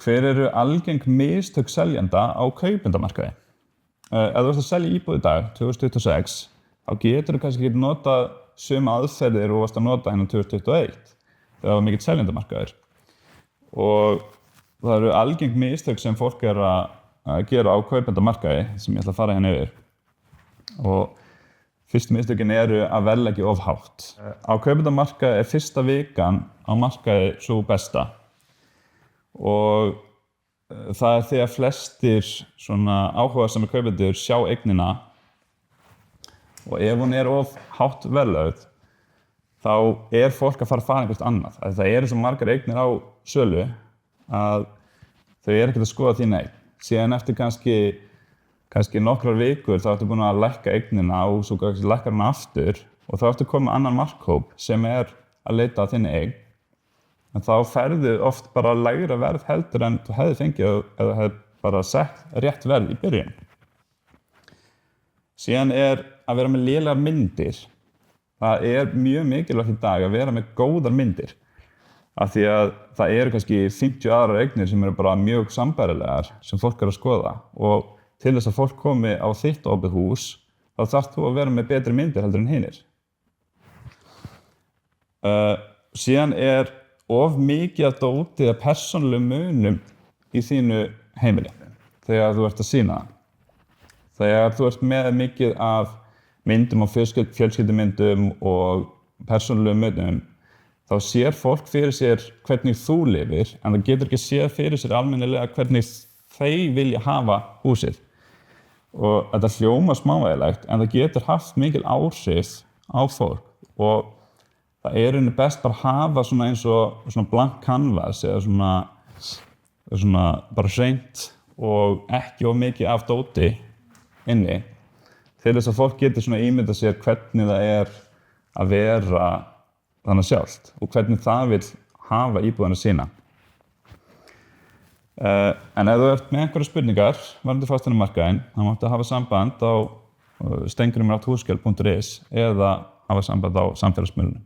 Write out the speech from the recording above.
Hver eru algeng mistök seljenda á kaupendamarkaði? Ef þú ert að selja íbúð í dag, 2026, þá getur þú kannski ekki notað sömu aðferðir og varst að nota hérna 2021, þegar það var mikill seljendamarkaður. Og það eru algeng mistök sem fólk að gera á kaupendamarkaði sem ég ætla að fara hérna yfir. Og fyrstu mistökin eru að verðleggja of hátt. Á kaupendamarkaði fyrsta vikan á markaði sú besta. Og það þegar flestir svona áhugasamir kaupendur sjá eignina og ef hún of hátt verðlögð þá fólk að fara einhvert annað. Það svo margar eignir á sölu að þau ekkert að skoða því neitt. Síðan eftir kannski nokkrar vikur þá ertu búin að lækka eignina og svo kannski lækkar hana aftur og þá ertu komið með annan markhóp sem að leita að þinni eign. En þá ferðu oft bara lægra verð heldur en þú hefði fengið eða hefði bara sett rétt verð í byrjun. Síðan að vera með lélegar myndir. Það mjög mikilvægt í dag að vera með góðar myndir. Af því að það kannski 50 aðrar eignir sem bara mjög sambærilegar sem fólk að skoða. Og til þess að fólk komi á þitt opið hús, þá þarft þú að vera með betri myndir heldur en hinir. Síðan of mikið að dóti að persónulegum munum í þínu heimili þegar þú ert að sýna það. Þegar þú ert með mikið af myndum og fjölskyldumyndum og persónulegum munum, þá sér fólk fyrir sér hvernig þú lifir, en það getur ekki séð fyrir sér almennilega hvernig þeir vilja hafa húsið. Og þetta hljómar smávægilegt, en það getur haft mikil áhrif á fólk. Og það best bara að hafa svona eins og svona blank canvas eða svona bara hreint og ekki of mikið af dóti inni til þess að fólk getur svona ímyndað sér hvernig það að vera þannig sjálft og hvernig það vill hafa íbúðina sína. En ef þú ert með einhverjar spurningar varðandi fasteignamarkaðinn, þá máttu hafa samband á steingrumur@húsgjöld.is eða hafa samband á samfélagsmiðlunum.